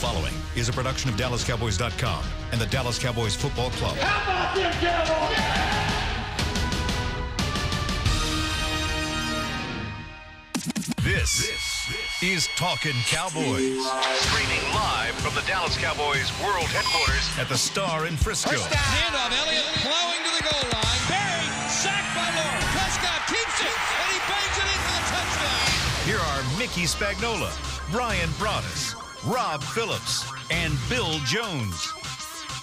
following is a production of DallasCowboys.com and the Dallas Cowboys Football Club. How about them Cowboys? This is Talkin Cowboys. Streaming live from the Dallas Cowboys World Headquarters at the Star in Frisco. Handoff, Elliott plowing to the goal line. Barry, sacked by Lawrence. Prescott keeps it, and he bangs it in for the touchdown. Here are Mickey Spagnola, Brian Broaddus, Rob Phillips, and Bill Jones.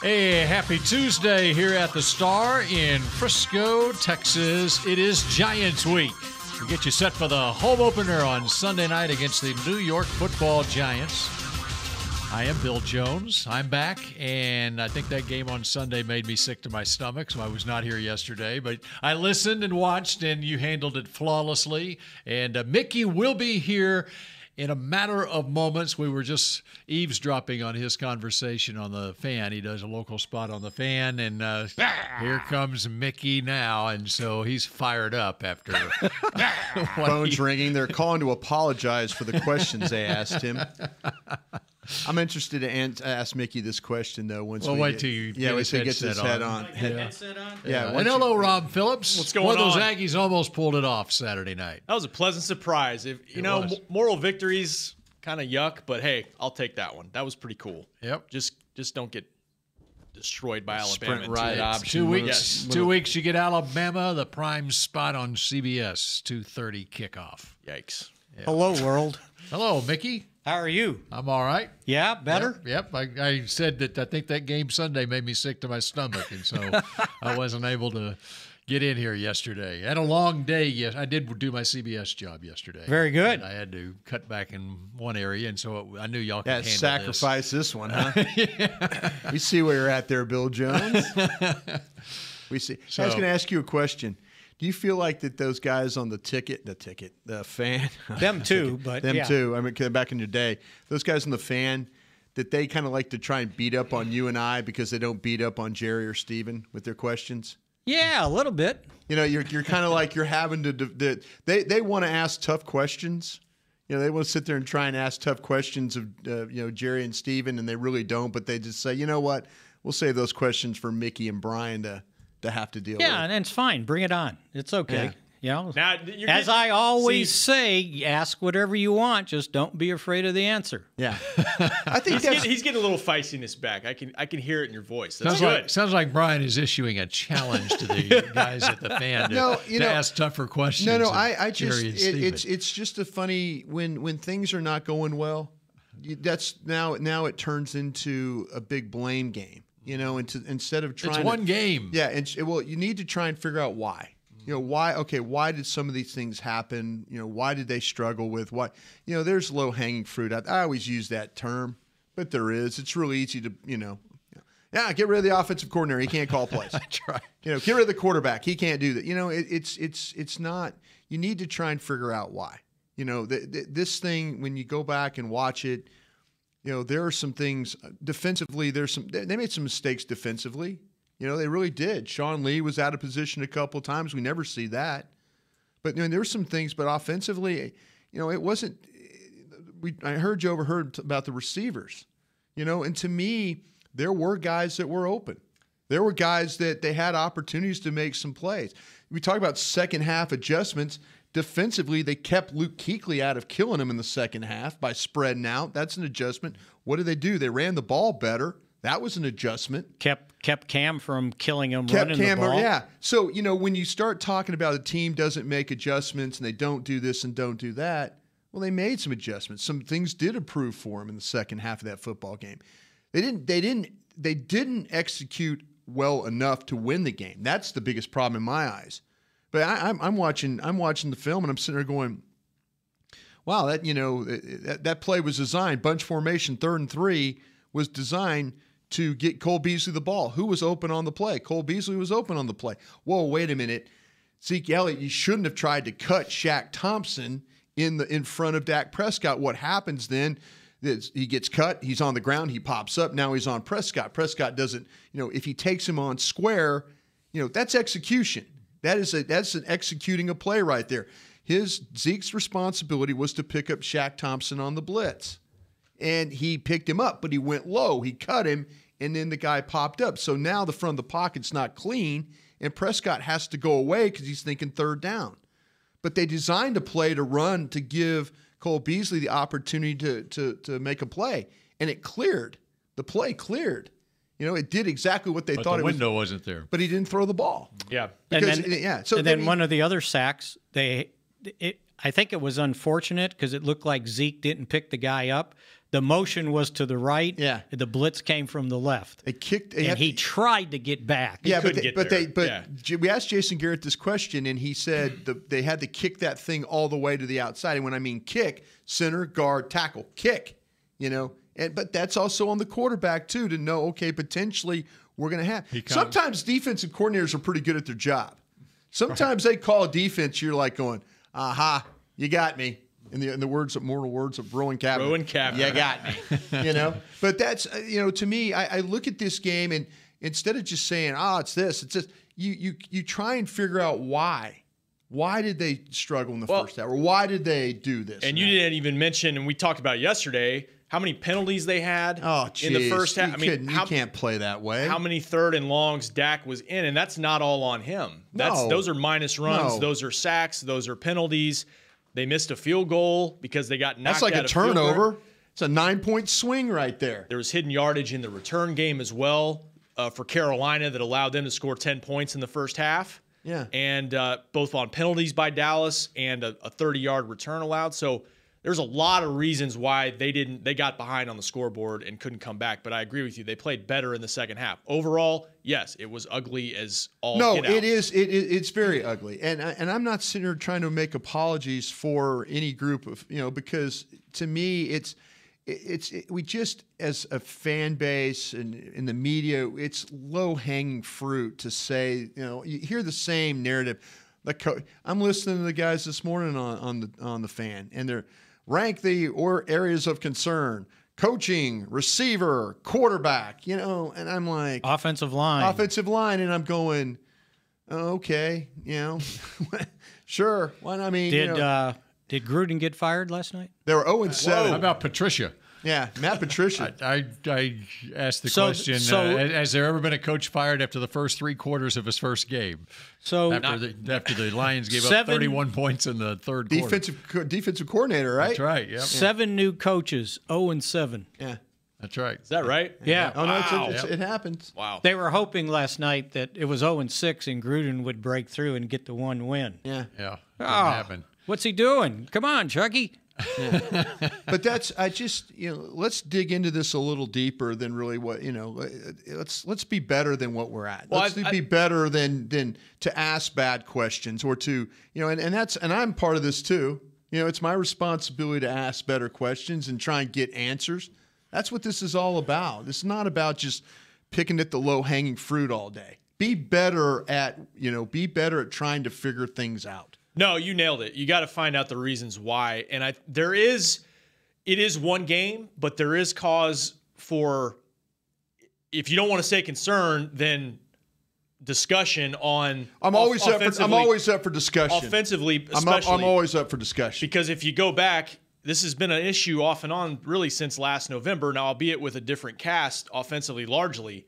Hey, happy Tuesday here at the Star in Frisco, Texas. It is Giants Week. We get you set for the home opener on Sunday night against the New York Football Giants. I am Bill Jones. I'm back, and I think that game on Sunday made me sick to my stomach, so I was not here yesterday. But I listened and watched, and you handled it flawlessly. And Mickey will be here in a matter of moments. We were just eavesdropping on his conversation on the Fan. He does a local spot on the Fan, and here comes Mickey now, and so he's fired up after phone's ringing. They're calling to apologize for the questions they asked him. I'm interested to ask Mickey this question, though. Once wait till you get his headset on. Headset on? Yeah. And hello, Rob Phillips. What's going on? One of those on? Aggies almost pulled it off Saturday night. That was a pleasant surprise. Moral victories kind of yuck, but hey, I'll take that one. That was pretty cool. Yep. Just don't get destroyed by Alabama. Sprint right option. 2 weeks. Yes. 2 weeks you get Alabama, the prime spot on CBS, 2:30 kickoff. Yikes. Yeah. Hello, world. Hello, Mickey. How are you? I'm all right. Yeah, better? Yep. I said that I think that game Sunday made me sick to my stomach, and so I wasn't able to get in here yesterday. I had a long day. Yes, I did do my CBS job yesterday. Very good. And I had to cut back in one area, and so I knew y'all could handle sacrifice this one, huh? Yeah. We see where you're at there, Bill Jones. We see. So, I was going to ask you a question. Do you feel like that those guys on the Fan, them too, but them yeah. too? I mean, back in your day, those guys on the Fan, that they kind of like to try and beat up on you and I because they don't beat up on Jerry or Steven with their questions. Yeah, a little bit. You know, you're kind of like you're having to. They want to ask tough questions. You know, they want to sit there and try and ask tough questions of Jerry and Steven, and they really don't. But they just say, you know what, we'll save those questions for Mickey and Brian to have to deal with. Yeah, and it's fine. Bring it on. It's okay. Yeah. You know, Now, as I always say, ask whatever you want. Just don't be afraid of the answer. Yeah, I think he's getting a little feistiness back. I can hear it in your voice. That's good. Sounds like Brian is issuing a challenge to the guys at the Fan to ask tougher questions. No, I just Steven. it's just a funny when things are not going well. That's now it turns into a big blame game. You know, instead of trying. It's one game. Yeah, and you need to try and figure out why. You know, why? Okay, why did some of these things happen? You know, why did they struggle with what? You know, there's low hanging fruit. I always use that term, but there is. It's really easy to get rid of the offensive coordinator. He can't call plays. That's right. You know, get rid of the quarterback. He can't do that. You know, it's not. You need to try and figure out why. You know, this thing, when you go back and watch it, you know, there are some things defensively. They made some mistakes defensively. You know, they really did. Sean Lee was out of position a couple of times. We never see that. But there were some things. But offensively, you know, it wasn't. I heard you overheard about the receivers. You know, and to me, there were guys that were open. There were guys that they had opportunities to make some plays. We talk about second half adjustments. Defensively, they kept Luke Kuechly out of killing him in the second half by spreading out. That's an adjustment. What did they do? They ran the ball better. That was an adjustment. Kept Cam from killing him, running the ball. Yeah. So, you know, when you start talking about a team doesn't make adjustments and they don't do this and don't do that, well, they made some adjustments. Some things did improve for them in the second half of that football game. They didn't execute well enough to win the game. That's the biggest problem in my eyes. But I'm watching the film and I'm sitting there going, wow, that play was designed. Bunch formation, 3rd and 3 was designed to get Cole Beasley the ball. Who was open on the play? Cole Beasley was open on the play. Whoa, wait a minute. Zeke Elliott, you shouldn't have tried to cut Shaq Thompson in front of Dak Prescott. What happens then is he gets cut, he's on the ground, he pops up, now he's on Prescott. Prescott doesn't, if he takes him on square, that's execution. That's an executing a play right there. Zeke's responsibility was to pick up Shaq Thompson on the blitz. and he picked him up, but he went low. He cut him, and then the guy popped up. So now the front of the pocket's not clean, and Prescott has to go away because he's thinking third down. But they designed a play to run to give Cole Beasley the opportunity to make a play, and it cleared. The play cleared. It did exactly what they thought it was. But the window wasn't there. But he didn't throw the ball. Yeah. And then one of the other sacks, I think it was unfortunate because it looked like Zeke didn't pick the guy up. The motion was to the right. Yeah. The blitz came from the left. They kicked. And he tried to get back. Yeah, but Yeah. We asked Jason Garrett this question, and he said they had to kick that thing all the way to the outside. And when I mean kick, center, guard, tackle, kick. But that's also on the quarterback too to know. Okay, potentially we're going to have. Sometimes defensive coordinators are pretty good at their job. Sometimes they call a defense. You're like going, "Aha, you got me." In the words of mortal words of Rowan Capper. Rowan Capper. You got me. But that's to me, I look at this game and instead of just saying, it's this, it's just you try and figure out why. Why did they struggle in the first half? Or why did they do this? And you didn't even mention, and we talked about yesterday, how many penalties they had in the first half. You can't play that way. How many third and longs Dak was in, and that's not all on him. Those are minus runs. No. Those are sacks. Those are penalties. They missed a field goal because they got knocked out. That's like a turnover. It's a 9-point swing right there. There was hidden yardage in the return game as well for Carolina that allowed them to score 10 points in the first half. Yeah. And both on penalties by Dallas and a 30-yard return allowed. So there's a lot of reasons why they got behind on the scoreboard and couldn't come back. But I agree with you. They played better in the second half. Overall, yes, it was ugly as all get out. It is. It's very ugly. And I'm not sitting here trying to make apologies for any group of, because to me, we just, as a fan base and in the media, it's low-hanging fruit to say, you hear the same narrative. I'm listening to the guys this morning on the Fan, and they're rank the areas of concern: coaching, receiver, quarterback. And I'm like Offensive line, and I'm going, okay, sure. Well, I mean, did Gruden get fired last night? they were 0-7. How about Patricia? Yeah, Matt Patricia. I asked the question, has there ever been a coach fired after the first 3 quarters of his first game? So after the Lions gave up 31 points in the third quarter. Defensive coordinator, right? That's right, yep. 7 new coaches, 0-7. Yeah. That's right. Is that right? Yeah. Oh, no, it happens. Wow. They were hoping last night that it was 0-6 and Gruden would break through and get the 1 win. Yeah. Yeah. Didn't happen. What's he doing? Come on, Chucky. But let's dig into this a little deeper than really what, let's be better than what we're at. Let's be better than to ask bad questions or to, and I'm part of this too. It's my responsibility to ask better questions and try and get answers. That's what this is all about. It's not about just picking at the low-hanging fruit all day. Be better at trying to figure things out. No, you nailed it. You got to find out the reasons why. And it is one game, but there is cause for, if you don't want to say concern, then discussion on. I'm always up for discussion. Offensively, especially. I'm always up for discussion. Because if you go back, this has been an issue off and on really since last November. Now, albeit with a different cast offensively largely,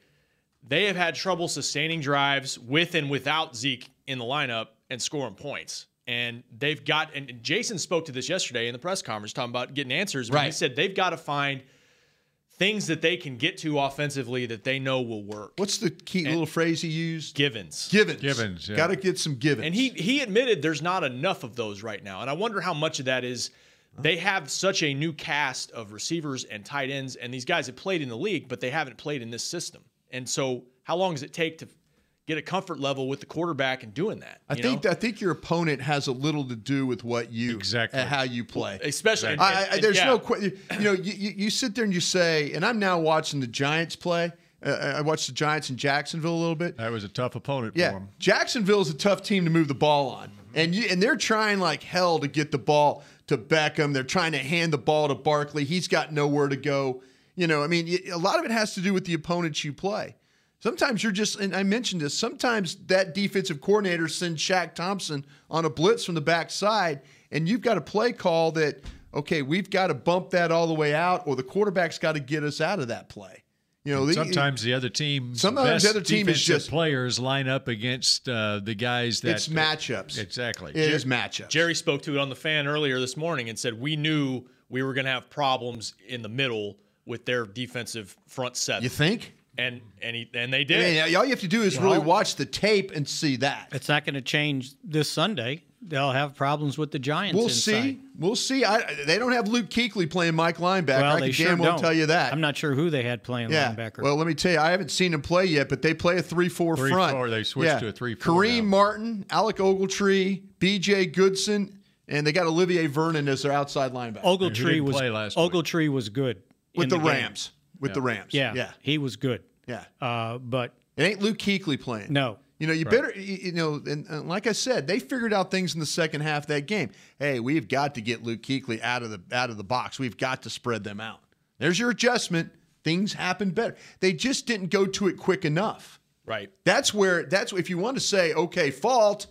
they have had trouble sustaining drives with and without Zeke in the lineup and scoring points. And and Jason spoke to this yesterday in the press conference talking about getting answers. But He said they've got to find things that they can get to offensively that they know will work. What's the key little phrase he used? Givens. Yeah. Got to get some givens. And he admitted there's not enough of those right now. And I wonder how much of that is they have such a new cast of receivers and tight ends, and these guys have played in the league, but they haven't played in this system. And so how long does it take to get a comfort level with the quarterback and doing that? I think your opponent has a little to do with what you how you play. Especially, no question. You sit there and you say, and I'm now watching the Giants play. I watched the Giants in Jacksonville a little bit. That was a tough opponent for them. Jacksonville's a tough team to move the ball on, and they're trying like hell to get the ball to Beckham. They're trying to hand the ball to Barkley. He's got nowhere to go. A lot of it has to do with the opponents you play. Sometimes and I mentioned this, sometimes that defensive coordinator sends Shaq Thompson on a blitz from the backside, and you've got a play call that okay, we've got to bump that all the way out, or the quarterback's got to get us out of that play. You know, sometimes the other team is just players line up against the guys that it's matchups. Exactly, it is matchups. Jerry spoke to it on the Fan earlier this morning and said we knew we were going to have problems in the middle with their defensive front seven. You think? And they did. I mean, all you have to do is really watch the tape and see that. It's not going to change this Sunday. They'll have problems with the Giants. We'll see. They don't have Luke Kuechly playing Mike linebacker. Well, I can damn well tell you that. I'm not sure who they had playing linebacker. Well, let me tell you, I haven't seen him play yet, but they play a 3-4 front. They switched to a 3-4. Kareem Martin, Alec Ogletree, B.J. Goodson, and they got Olivier Vernon as their outside linebacker. Ogletree was good with the Rams. With the Rams. Yeah, he was good. Yeah. But it ain't Luke Kuechly playing. No. You know, better, and like I said, they figured out things in the second half of that game. Hey, we've got to get Luke Kuechly out of the box. We've got to spread them out. There's your adjustment. Things happen better. They just didn't go to it quick enough. Right. That's if you want to say, okay, fault,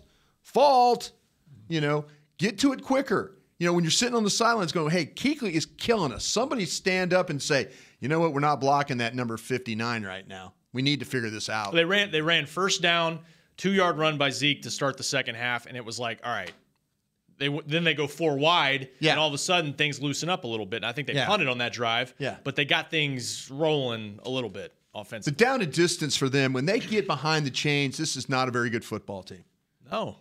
get to it quicker. You know, when you're sitting on the sidelines going, hey, Kuechly is killing us. Somebody stand up and say, you know what, we're not blocking that number 59 right now. We need to figure this out. They ran first down, 2-yard run by Zeke to start the second half, and it was like, all right. Then they go 4 wide, and all of a sudden things loosen up a little bit. And I think they punted on that drive, but they got things rolling a little bit offensively. The down and distance for them, when they get behind the chains, this is not a very good football team. No.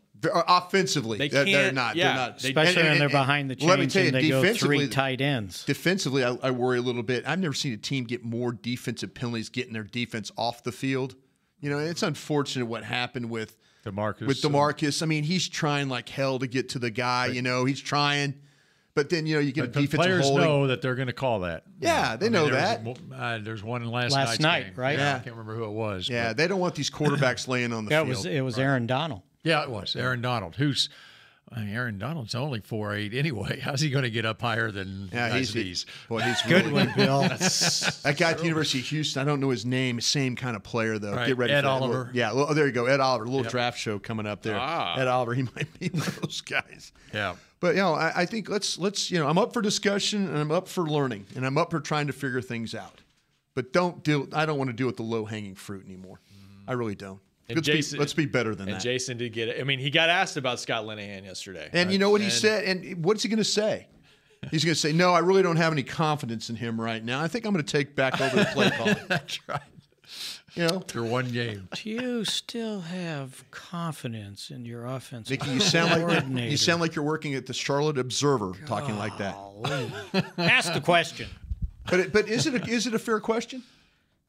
Offensively, they're not. Yeah, they're not. Especially when they're behind the chains and they go 3 tight ends. Defensively, I worry a little bit. I've never seen a team get more defensive penalties getting their defense off the field. You know, it's unfortunate what happened with DeMarcus. I mean, he's trying like hell to get to the guy. Right. You know, he's trying. But then, you get a defensive players holding. know that they're going to call that. Yeah, they know that. There's one in last night, game. Right? Yeah, I can't remember who it was. Yeah, they don't want these quarterbacks laying on the field. It was Aaron Donald. Yeah, it was Aaron Donald. Aaron Donald's only 4'8" anyway. How's he going to get up higher than these? Boy, he's good really, one, Bill. That guy at the University of Houston, I don't know his name. Same kind of player, though. Right. Get ready Ed for Oliver. Oh, there you go. Ed Oliver. A little draft show coming up there. Ed Oliver, he might be one of those guys. Yeah. But, I think let's I'm up for discussion and I'm up for learning and I'm up for trying to figure things out. But I don't want to deal with the low-hanging fruit anymore. I really don't. Let's be better than that. And Jason did get it. I mean, he got asked about Scott Linehan yesterday. And you know what he said? And what's he going to say? He's going to say, no, I really don't have any confidence in him right now. I think I'm going to take back over the play calling. That's right. For one game. Do you still have confidence in your offensive Mickey, you sound like you're working at the Charlotte Observer talking like that. Ask the question. But is it a fair question?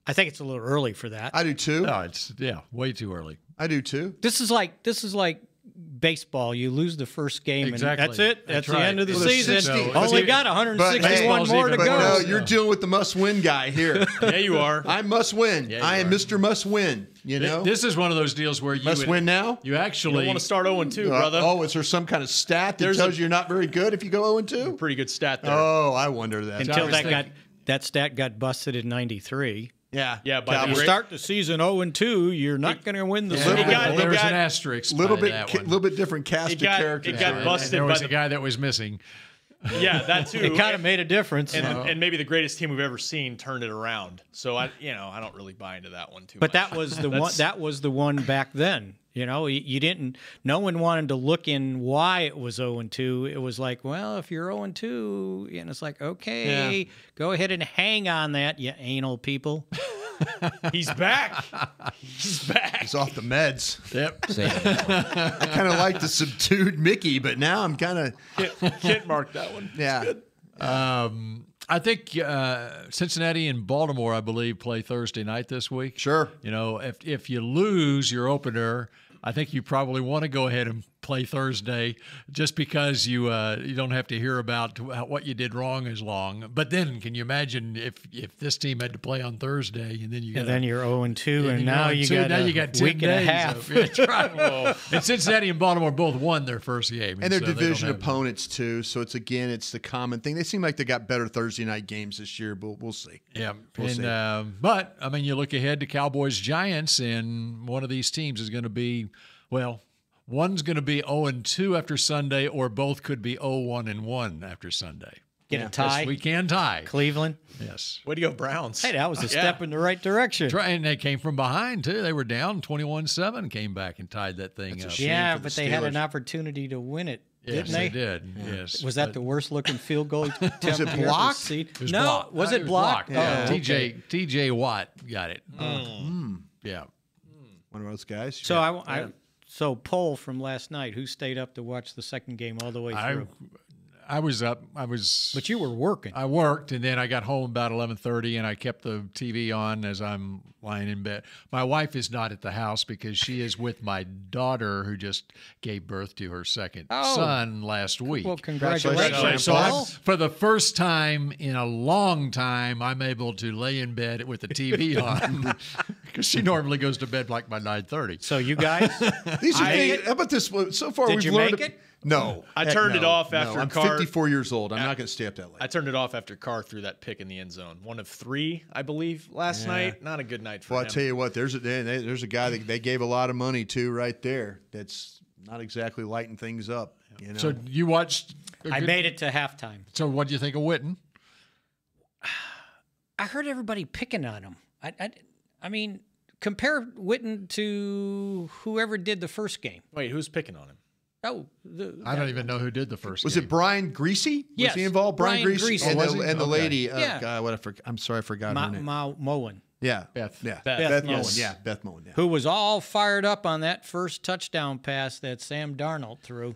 I think it's a little early for that. I do too. No, it's way too early. I do too. This is like baseball. You lose the first game, exactly. and that's it. That's right. the end of the season. So, only got 161 more to go. No, you're dealing with the must-win guy here. Yeah, you are. I must win. Yeah, I am Mr. Must Win. This is one of those deals where you must win now. You actually don't want to start 0-2, brother. Is there some kind of stat that tells you you're not very good if you go 0-2? Pretty good stat there. Oh, I wonder that. Until that stat got busted in '93. Yeah. By you start the season 0-2, you're not going to win the season. There was an asterisk. Little bit different cast of characters. It got busted. There was a guy that was missing. Yeah, that too. It kind of made a difference. And maybe the greatest team we've ever seen turned it around. So I don't really buy into that one too much. But that was the one. That was the one back then. You didn't. No one wanted to look in why it was 0-2. It was like, well, if you're 0-2, and it's like, okay, go ahead and hang on that, you anal people. He's back. He's back. He's off the meds. Yep. I kind of like the subdued Mickey, but now I'm kind of can't mark that one. Yeah. I think Cincinnati and Baltimore, I believe, play Thursday night this week. Sure. If you lose your opener, I think you probably want to go ahead and play Thursday just because you don't have to hear about what you did wrong as long. But then, can you imagine if this team had to play on Thursday and then then you're 0-2 and now you got 10 week days and a half. That's right. And Cincinnati and Baltimore both won their first game, and they're division opponents too. So it's the common thing. They seem like they got better Thursday night games this year, but we'll see. Yeah, but I mean, you look ahead to Cowboys Giants, and one of these teams is going to be one's going to be 0-2 after Sunday, or both could be 0-1-1 after Sunday. Get a tie. Yes, we can tie. Cleveland. Yes. Way to go, Browns. Hey, that was a step in the right direction. And they came from behind, too. They were down 21-7, came back and tied that thing up. Yeah, for the but they had an Steelers. opportunity to win it, Yes, didn't they? did. Yes. Was that the worst-looking field goal attempt Was it you ever blocked? seen? It was No, blocked. was it blocked? Yeah. Oh, okay. TJ Watt got it. Yeah. One of those guys. So so poll from last night. Who stayed up to watch the second game all the way through? I was up. But you were working. I worked, and then I got home about 11:30, and I kept the TV on as I'm lying in bed. My wife is not at the house because she is with my daughter, who just gave birth to her second son last week. Well, congratulations. So Paul. for the first time in a long time, I'm able to lay in bed with the TV on because she normally goes to bed like by 9:30. So you guys, These are things. How about this? So far, Did we've you learned. make it? No, I heck turned it no, off no. after I'm Carr- 54 years old. I'm not going to stay up that late. I turned it off after Carr threw that pick in the end zone. One of 3, I believe, last night. Not a good night for Well, him. I tell you what, there's a guy that they gave a lot of money to right there. That's not exactly lighting things up. You know? So you watched. I made it to halftime. So what do you think of Witten? I heard everybody picking on him. I mean, compare Witten to whoever did the first game. Wait, who's picking on him? Oh, I don't even know who did the first. Was game. it Brian Greasy? Yes, Was he involved? Brian Greasy. And, Oh, was the, he? and the Okay. lady. Yeah. God, I'm sorry, I forgot her name. Moen, Yeah. Beth. Yeah. Beth Moen. yes. Yeah. Beth Moen. Yeah. who was all fired up on that first touchdown pass that Sam Darnold threw.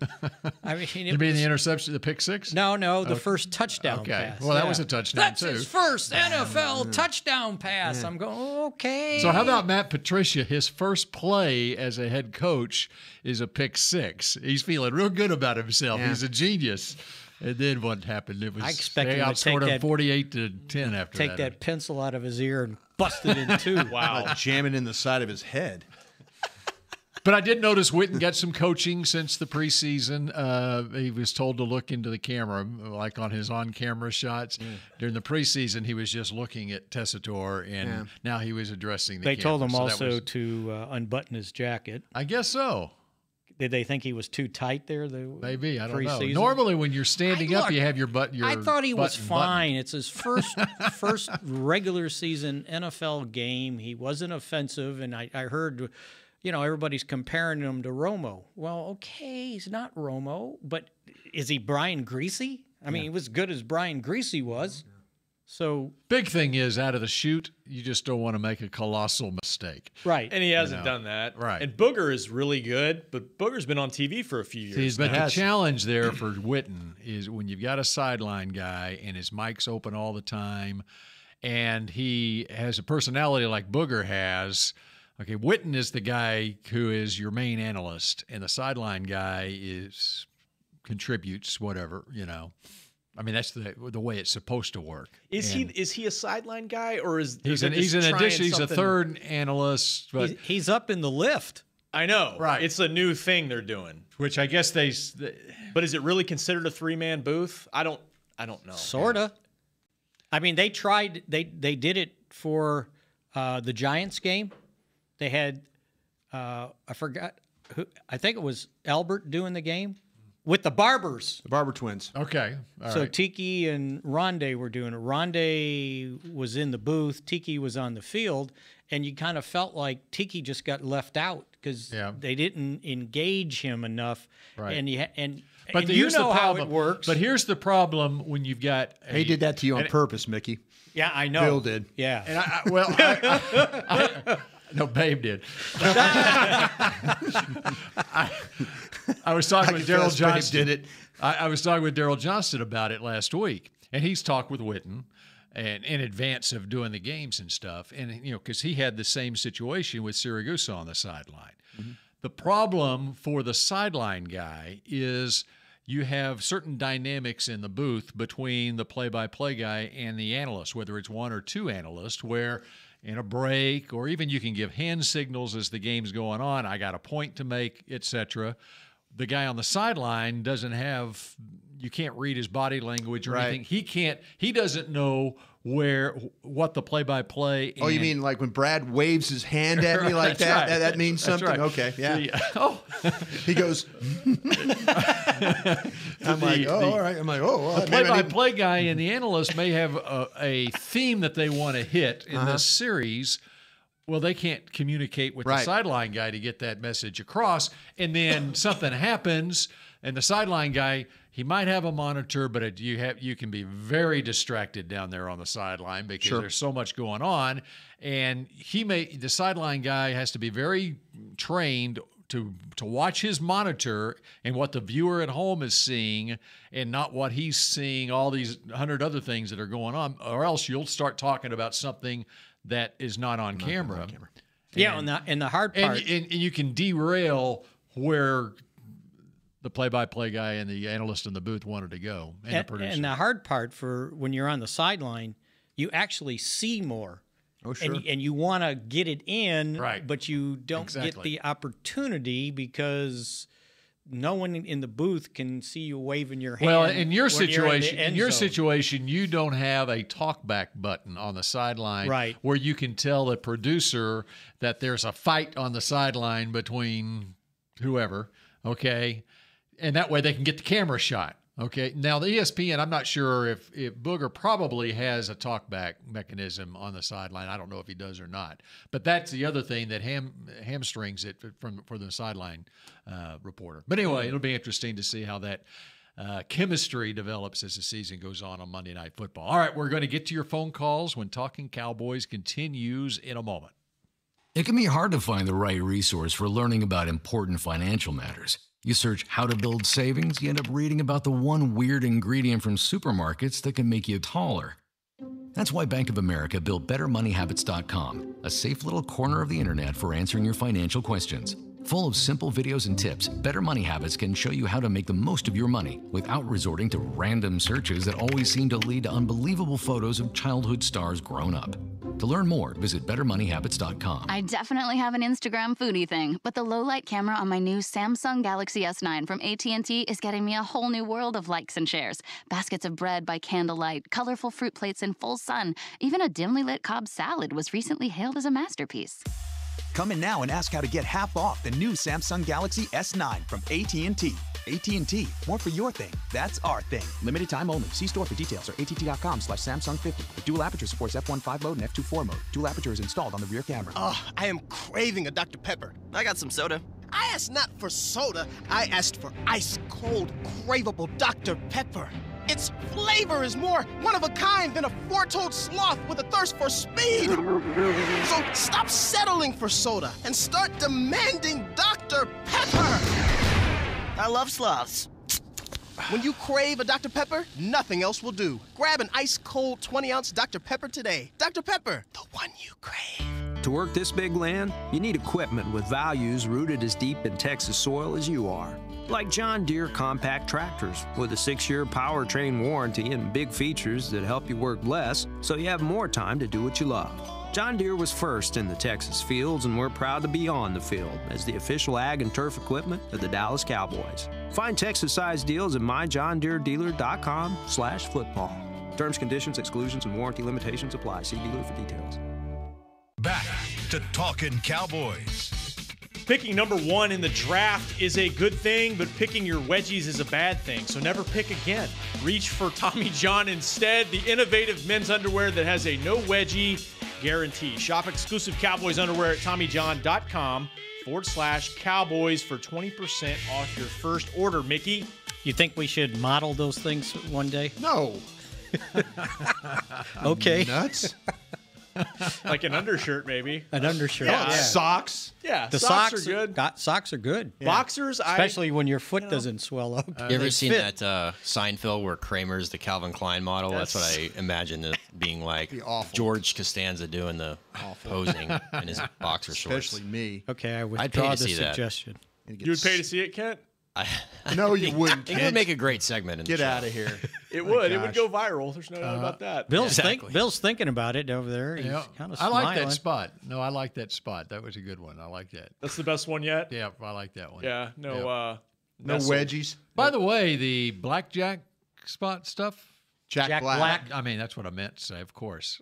I mean, You mean the interception, the pick six? No, the first touchdown Okay. pass. Well, that was a touchdown, That's too. his first NFL touchdown pass. I'm going, okay. So how about Matt Patricia? His first play as a head coach is a pick six. He's feeling real good about himself. Yeah. He's a genius. And then what happened? It was I expect they him to outscored take him that- 48-10 after take that pencil out of his ear and bust it in two. Wow. Jamming in the side of his head. But I did notice Witten got some coaching since the preseason. He was told to look into the camera, like on his on-camera shots. During the preseason, he was just looking at Tessitore, and now he was addressing the They camera. told him So that also was- to unbutton his jacket. I guess so. Did they think he was too tight there? Maybe. I don't know. preseason? Normally, when you're standing up, Look, you have your butt. Your I thought he was button fine. It's his first regular season NFL game. He wasn't offensive, and I heard, everybody's comparing him to Romo. Well, okay, he's not Romo, but is he Brian Greasy? I mean, he was good as Brian Greasy was. So Big thing is, out of the chute, you just don't want to make a colossal mistake. right, And he hasn't done that. Right. And Booger is really good, but Booger's been on TV for a few years. But now. the challenge there for Witten is when you've got a sideline guy and his mic's open all the time, and he has a personality like Booger has. Okay, Witten is the guy who is your main analyst, and the sideline guy contributes whatever. I mean, that's the way it's supposed to work. Is And he a sideline guy, or is He's they're an just trying addition. He's a something- third analyst, but he's up in the lift. I know, Right. It's a new thing they're doing. which I guess they But is it really considered a 3-man booth? I don't know. Sorta. I mean, they tried. They did it for the Giants game. They had I forgot who. I think it was Albert doing the game with the Barbers. The Barber twins. okay. All So right. Tiki and Rondé were doing it. Rondé was in the booth. Tiki was on the field, and you kind of felt like Tiki just got left out because they didn't engage him enough. Right. But But you here's know the how problem. it works. But here's the problem when you've got He did that to you on purpose, Mickey. yeah, I know. Bill did. Yeah. And no, Babe did. I was talking with Daryl confess Babe Johnston. did it. I was talking with Daryl Johnston about it last week, and he's talked with Witten, and in advance of doing the games and stuff, and because he had the same situation with Siragusa on the sideline. Mm-hmm. The problem for the sideline guy is you have certain dynamics in the booth between the play-by-play guy and the analyst, whether it's one or two analysts, where in a break or even you can give hand signals as the game's going on, I got a point to make, etc. the guy on the sideline doesn't have. You can't read his body language or anything. He doesn't know what the play-by-play. Oh, you mean like when Brad waves his hand at me like that? Right. That means something? Right. Okay, yeah. He goes, I'm like, all right. I'm like, well, the play-by-play guy and the analyst may have a theme that they want to hit in this series. Well, they can't communicate with the sideline guy to get that message across, and then something happens, and the sideline guy, he might have a monitor, but you can be very distracted down there on the sideline because there's so much going on, and the sideline guy has to be very trained to watch his monitor and what the viewer at home is seeing, and not what he's seeing, all these 100 other things that are going on, or else you'll start talking about something that is not on camera. Yeah, and the hard part. And you can derail where the play-by-play guy and the analyst in the booth wanted to go, and the producer. And the hard part for when you're on the sideline, you actually see more. Oh, sure. And you want to get it in, but you don't Exactly. get the opportunity because no one in the booth can see you waving your hand. Well, in your when you're in the end zone. situation, you don't have a talkback button on the sideline, where you can tell the producer that there's a fight on the sideline between whoever, okay, and that way they can get the camera shot. Okay, now the ESPN, I'm not sure if Booger probably has a talkback mechanism on the sideline. I don't know if he does or not, but that's the other thing that hamstrings it for the sideline reporter. But anyway, it'll be interesting to see how that chemistry develops as the season goes on Monday Night Football. All right, we're going to get to your phone calls when Talking Cowboys continues in a moment. It can be hard to find the right resource for learning about important financial matters. You search how to build savings, you end up reading about the one weird ingredient from supermarkets that can make you taller. That's why Bank of America built BetterMoneyHabits.com, a safe little corner of the internet for answering your financial questions. Full of simple videos and tips, Better Money Habits can show you how to make the most of your money without resorting to random searches that always seem to lead to unbelievable photos of childhood stars grown up. To learn more, visit BetterMoneyHabits.com. I definitely have an Instagram foodie thing, but the low-light camera on my new Samsung Galaxy S9 from AT&T is getting me a whole new world of likes and shares. Baskets of bread by candlelight, colorful fruit plates in full sun. Even a dimly lit Cobb salad was recently hailed as a masterpiece. Come in now and ask how to get half off the new Samsung Galaxy S9 from AT&T. AT&T, more for your thing. That's our thing. Limited time only. See store for details or att.com/Samsung50. The dual aperture supports f1.5 mode and f2.4 mode. Dual aperture is installed on the rear camera. Oh, I am craving a Dr. Pepper. I got some soda. I asked not for soda. I asked for ice-cold, craveable Dr. Pepper. Its flavor is more one-of-a-kind than a four-toed sloth with a thirst for speed. So stop settling for soda and start demanding Dr. Pepper. I love sloths. When you crave a Dr. Pepper, nothing else will do. Grab an ice-cold 20-ounce Dr. Pepper today. Dr. Pepper, the one you crave. To work this big land, you need equipment with values rooted as deep in Texas soil as you are. Like John Deere compact tractors with a 6-year powertrain warranty and big features that help you work less so you have more time to do what you love. John Deere was first in the Texas fields, and we're proud to be on the field as the official ag and turf equipment of the Dallas Cowboys. Find Texas-sized deals at myjohndeeredealer.com/football. Terms, conditions, exclusions, and warranty limitations apply. See dealer for details. Back to Talkin' Cowboys. Picking number 1 in the draft is a good thing, but picking your wedgies is a bad thing, so never pick again. Reach for Tommy John instead, the innovative men's underwear that has a no wedgie guarantee. Shop exclusive Cowboys underwear at TommyJohn.com/Cowboys for 20% off your first order, Mickey. You think we should model those things one day? No. Okay. Nuts? Like an undershirt, maybe. An undershirt. Yeah. Socks? Yeah, The socks are good. Socks are good. Yeah. Boxers, especially when your foot doesn't swell up. You ever seen that Seinfeld where Kramer's the Calvin Klein model? That's what I imagine it being like. George Costanza doing the posing in his boxer shorts. Especially me. Okay, I I'd pay withdraw to the see that. suggestion. You would pay to see it, Kent? No, you wouldn't. It would make a great segment. In Get the show. out of here. It would. It would go viral. There's no doubt about that. Bill's thinking about it over there. He's kind of I like that smiling. spot. No, I like that spot. That was a good one. I like that. That's the best one yet? Yeah, I like that one. Yeah. No, No wedgies. By the way, the blackjack spot stuff. Jack Black. I mean, that's what I meant to say, of course.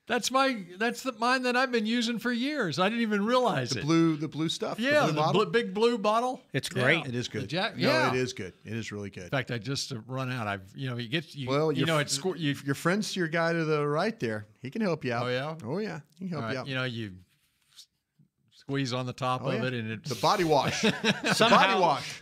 That's the mine that I've been using for years. I didn't even realize the it. blue stuff. Yeah, the big blue bottle. It's great. It is good. It is good. It is really good. In fact, I just run out. Your friend's your guy to the right there. He can help you out. Oh yeah. He can help you out. You squeeze on the top of it, and it's the body wash.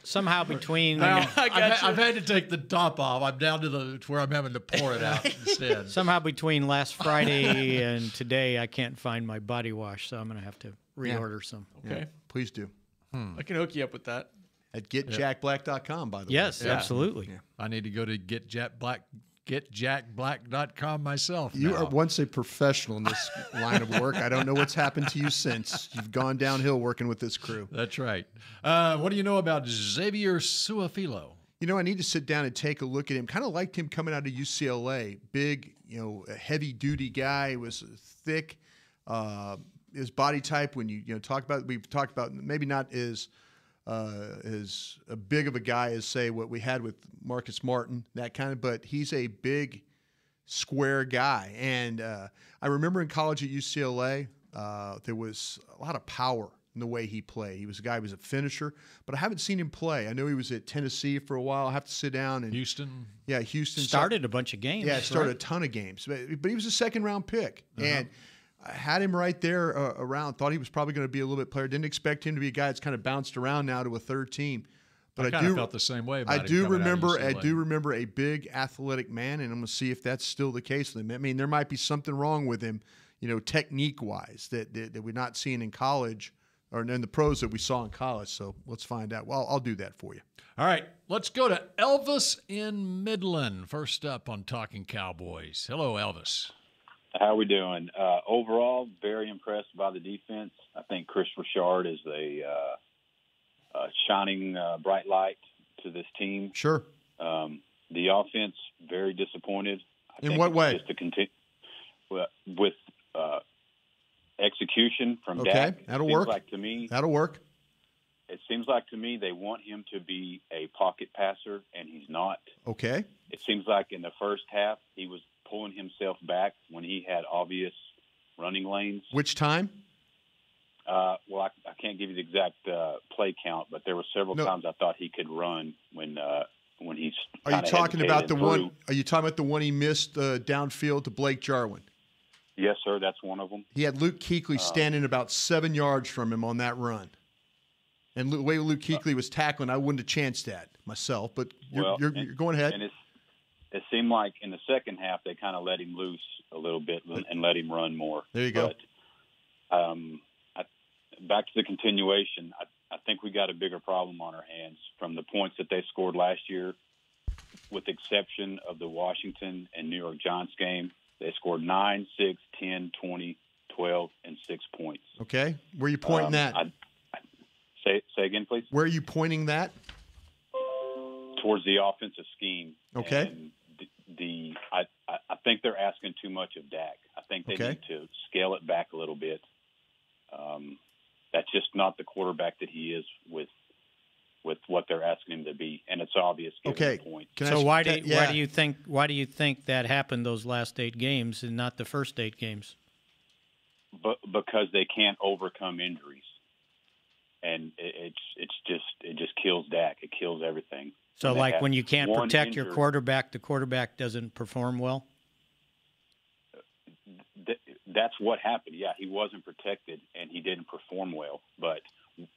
Somehow between I've had to take the top off. I'm down to where I'm having to pour it out instead. Somehow between last Friday and today, I can't find my body wash, so I'm going to have to reorder some. Okay, please do. I can hook you up with that at getjackblack.com. By the way, yes, absolutely. Yeah. I need to go to getjackblack.com myself. You now. are once a professional in this line of work. I don't know what's happened to you since. You've gone downhill working with this crew. That's right. What do you know about Xavier Suafilo? I need to sit down and take a look at him. Kind of liked him coming out of UCLA. Big, a heavy-duty guy. He was thick. His body type, when we've talked about maybe not as big of a guy as, say, what we had with Marcus Martin, that kind of, but he's a big, square guy. And I remember in college at UCLA, there was a lot of power in the way he played. He was a guy who was a finisher, but I haven't seen him play. I know he was at Tennessee for a while. I have to sit down and Houston. Yeah, Houston started a bunch of games. Yeah, started a ton of games, but he was a second-round pick, and I had him right there around. Thought he was probably going to be a little bit player. Didn't expect him to be a guy that's kind of bounced around now to a third team. But I felt the same way about I do him coming out of remember. I UCLA. do remember a big athletic man, and I'm going to see if that's still the case with him. I mean, there might be something wrong with him, technique-wise that we're not seeing in college or in the pros that we saw in college. So let's find out. Well, I'll do that for you. All right, let's go to Elvis in Midland. First up on Talking Cowboys. Hello, Elvis. How are we doing? Overall, very impressed by the defense. I think Chris Richard is a shining bright light to this team. Sure. The offense, very disappointed. In what way? Just to continue with execution from Okay, Dak. that'll work. That'll work. It seems like to me they want him to be a pocket passer, and he's not. Okay. It seems like in the first half he was pulling himself back when he had obvious running lanes. Which time? Well, I can't give you the exact play count, but there were several times I thought he could run when he's. Are you talking about the one? Are you talking about the one he missed downfield to Blake Jarwin? Yes, sir. That's one of them. He had Luke Kuechly standing about 7 yards from him on that run. And the way Luke Kuechly was tackling, I wouldn't have chanced that myself. But you're going ahead. And it seemed like in the second half they kind of let him loose a little bit and let him run more. There you go. But back to the continuation, I think we got a bigger problem on our hands from the points that they scored last year, with the exception of the Washington and New York Giants game. They scored 9, 6, 10, 20, 12, and 6 points. Okay. Where are you pointing that? Say again, please. Where are you pointing that? Towards the offensive scheme. Okay. And I think they're asking too much of Dak. I think they need to scale it back a little bit. That's just not the quarterback that he is with what they're asking him to be, and it's obvious given the point. So why do you think that happened those last 8 games and not the first 8 games? But because they can't overcome injuries, and it just kills Dak. It kills everything. So like when you can't protect your quarterback, the quarterback doesn't perform well. That's what happened. Yeah, he wasn't protected and he didn't perform well. But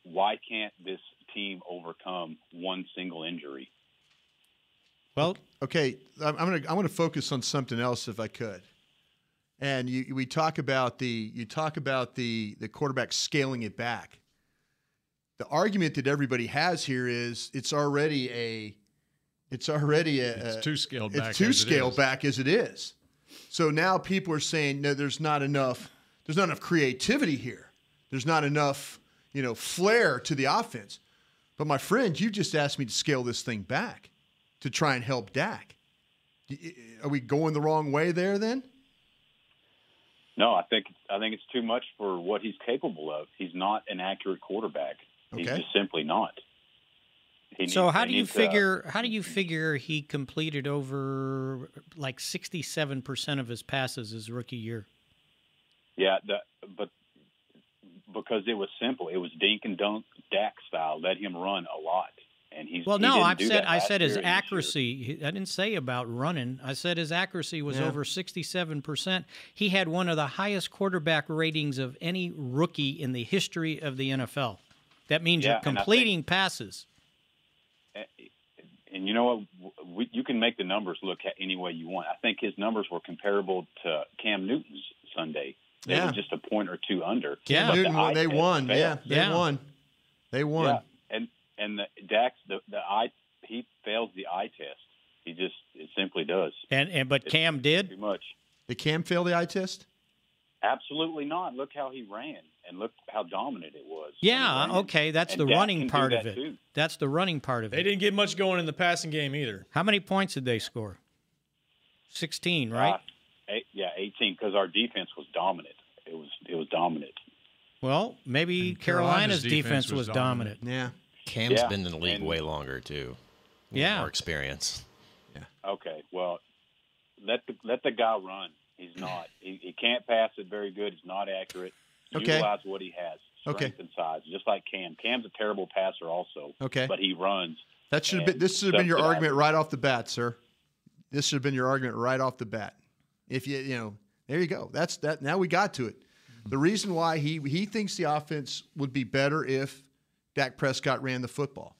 why can't this team overcome one single injury? Well, okay, I'm gonna focus on something else if I could. And we talk about the quarterback scaling it back. The argument that everybody has here is it's already too scaled back. It's too scaled back as it is. So now people are saying, no, there's not enough creativity here. There's not enough, flair to the offense. But my friend, you just asked me to scale this thing back to try and help Dak. Are we going the wrong way there then? No, I think it's too much for what he's capable of. He's not an accurate quarterback. He's just simply not. So how do you figure he completed over like 67% of his passes his rookie year? Yeah, but because it was simple. It was dink and dunk Dak style. Let him run a lot. And I said his accuracy. I didn't say about running. I said his accuracy was over 67%. He had one of the highest quarterback ratings of any rookie in the history of the NFL. That means you're completing passes. And you know what? You can make the numbers look any way you want. I think his numbers were comparable to Cam Newton's Sunday. They were just a point or two under. Cam Newton, they won. Won. They won. Yeah. And he fails the eye test. It simply does. But Cam did? Pretty much. Did Cam fail the eye test? Absolutely not. Look how he ran, and look how dominant it was. Yeah, okay, that's the running part of it. Too. That's the running part of it. They didn't get much going in the passing game either. How many points did they score? 16, right? 18, because our defense was dominant. It was dominant. Well, maybe Carolina's defense was dominant. Yeah. Cam's been in the league way longer, too. More experience. Yeah. Okay, well, let the guy run. He's not. He can't pass it very good. He's not accurate. Utilize what he has. Strength and size, just like Cam. Cam's a terrible passer also. Okay. But he runs. This should have been your argument right off the bat, sir. This should have been your argument right off the bat. If there you go. That's that. Now we got to it. The reason why he thinks the offense would be better if Dak Prescott ran the football.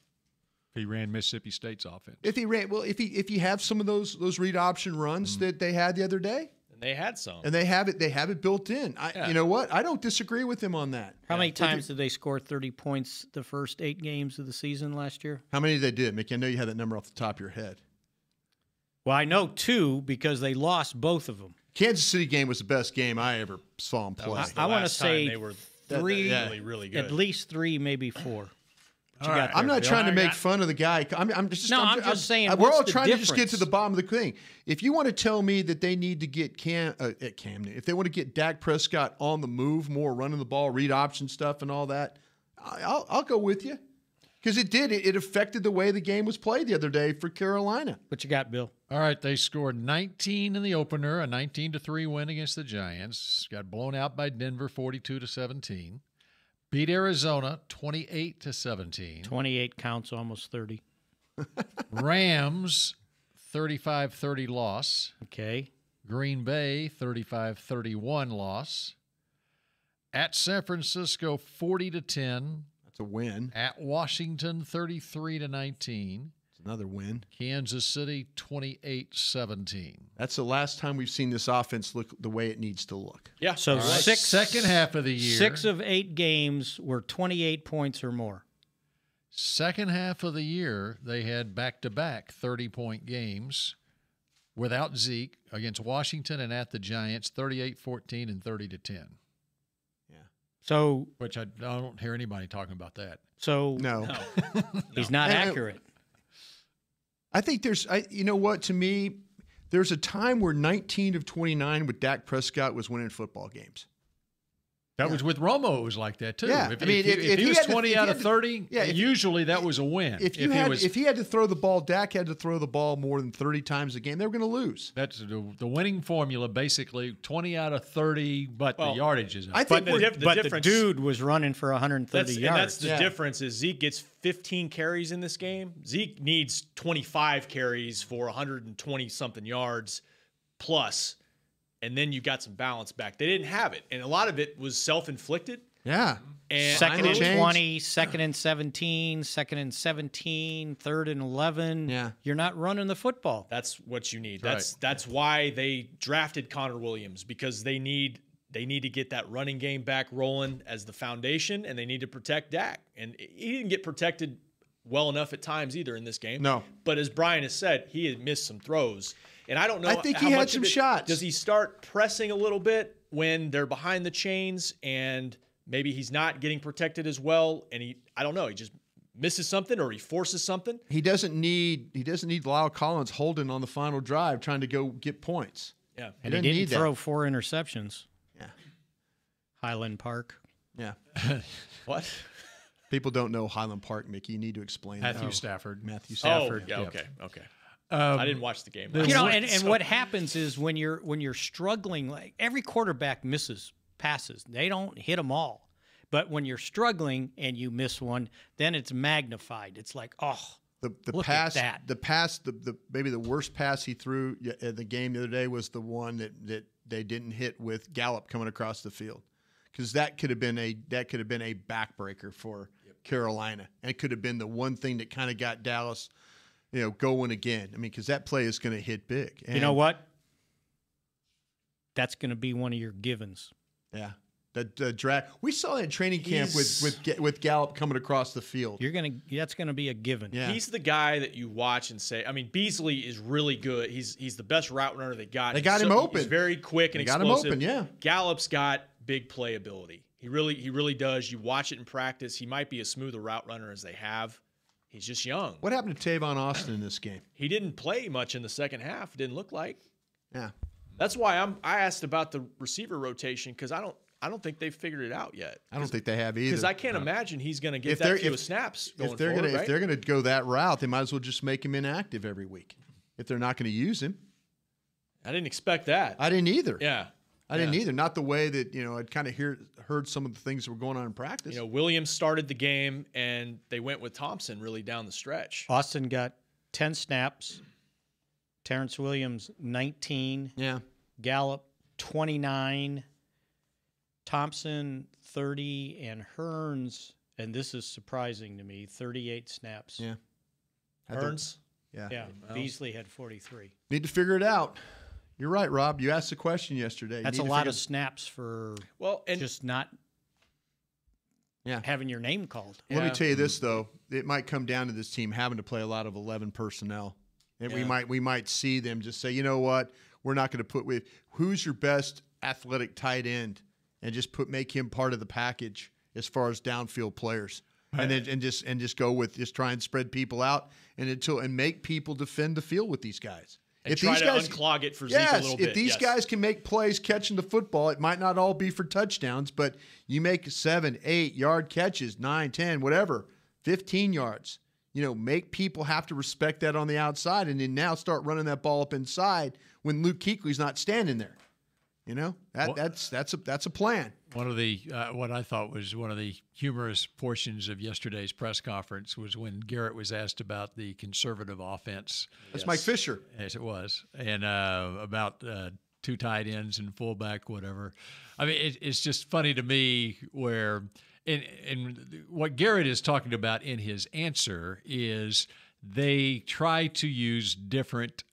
He ran Mississippi State's offense. If you have some of those read option runs that they had the other day. And they had some. And they have it built in. You know what? I don't disagree with him on that. How many times did they score 30 points the first 8 games of the season last year? How many they did, Mickey? I know you had that number off the top of your head. Well, I know 2 because they lost both of them. Kansas City game was the best game I ever saw them play. I want to say they were 3, really, really good. At least 3, maybe 4. I'm not trying to make fun of the guy. I'm just saying we're all trying to just get to the bottom of the thing. If you want to tell me that they need to get Cam Newton, if they want to get Dak Prescott on the move more, running the ball, read option stuff, and all that, I'll go with you because it affected the way the game was played the other day for Carolina. What you got, Bill? All right, they scored 19 in the opener, a 19-3 win against the Giants. Got blown out by Denver, 42-17. Beat Arizona 28-17. 28 counts, almost 30. Rams 35-30 loss. Okay. Green Bay 35-31 loss. At San Francisco 40-10. That's a win. At Washington 33-19. It's another win. Kansas City 28-17. That's the last time we've seen this offense look the way it needs to look. Yeah. So second half of the year. 6 of 8 games were 28 points or more. Second half of the year, they had back-to-back 30-point games without Zeke against Washington and at the Giants, 38-14 and 30-10. Yeah. So, which I don't hear anybody talking about that. So no. He's not accurate. I think you know what, to me, there's a time where 19 of 29 with Dak Prescott was winning football games. That was with Romo. It was like that too. Yeah. If he was 20 out of 30, usually that was a win. If he had to throw the ball, Dak had to throw the ball more than 30 times a game, they were going to lose. That's the winning formula, basically 20 out of 30, but the yardage is up. I think the dude was running for 130 yards. And that's the difference is Zeke gets 15 carries in this game. Zeke needs 25 carries for 120-something yards plus. And then you got some balance back. They didn't have it. And a lot of it was self-inflicted. Yeah. And second and 20, second and 17, second and 17, third and 11. Yeah. You're not running the football. That's what you need. That's why they drafted Connor Williams, because they need to get that running game back rolling as the foundation, and they need to protect Dak. And he didn't get protected well enough at times either in this game. No. But as Brian has said, he had missed some throws. And I don't know. I think he had some shots. Does he start pressing a little bit when they're behind the chains and maybe he's not getting protected as well? And I don't know. He just misses something or he forces something. He doesn't need Lyle Collins holding on the final drive trying to go get points. Yeah. And he didn't throw 4 interceptions. Yeah. Highland Park. Yeah. What? People don't know Highland Park, Mickey. You need to explain that. Matthew Stafford. Matthew Stafford. Oh, yeah, okay. I didn't watch the game. And what happens is when you're struggling, like every quarterback misses passes. They don't hit them all. But when you're struggling and you miss one, then it's magnified. It's like, the look pass, at that. the pass, maybe the worst pass he threw in the game the other day was the one that they didn't hit with Gallup coming across the field, because that could have been a backbreaker for Carolina, and it could have been the one thing that kind of got Dallas, going again. I mean, because that play is going to hit big. And you know what? That's going to be one of your givens. Yeah. That drag. We saw that in training camp with Gallup coming across the field. That's gonna be a given. Yeah. He's the guy that you watch and say, I mean, Beasley is really good. He's the best route runner they got. They got him open. He's very quick and explosive. explosive. Got him open, yeah. Gallup's got big playability. He really does. You watch it in practice. He might be as smooth a route runner as they have. He's just young. What happened to Tavon Austin in this game? He didn't play much in the second half. Didn't look like. Yeah. That's why I asked about the receiver rotation, because I don't think they've figured it out yet. I don't think they have either. Because I can't imagine he's going to get that few snaps going forward, right? If they're going to go that route, they might as well just make him inactive every week. If they're not going to use him. I didn't expect that. I didn't either. Yeah. I didn't either. Not the way that, I'd kind of heard some of the things that were going on in practice. Williams started the game, and they went with Thompson really down the stretch. Austin got 10 snaps. Terrence Williams, 19. Yeah. Gallup, 29. Thompson, 30. And Hearns, and this is surprising to me, 38 snaps. Yeah. Hearns? Yeah. Yeah. Beasley had 43. Need to figure it out. You're right, Rob. You asked the question yesterday. That's a lot of snaps for just not having your name called. Let me tell you this, though. It might come down to this team having to play a lot of 11 personnel. And we might see them just say, you know what, we're not going to put with who's your best athletic tight end, and just make him part of the package as far as downfield players. And then just go with just try and spread people out and make people defend the field with these guys. And try to unclog it for Zeke a little bit. If these guys can make plays catching the football, it might not all be for touchdowns, but you make 7, 8 yard catches, 9, 10, whatever, 15 yards. Make people have to respect that on the outside, and then now start running that ball up inside when Luke Kuechly's not standing there. That's a plan. One of the what I thought was one of the humorous portions of yesterday's press conference was when Garrett was asked about the conservative offense. That's Mike Fisher. Yes, it was, and about 2 tight ends and fullback, whatever. I mean, it's just funny to me where, and what Garrett is talking about in his answer is they try to use different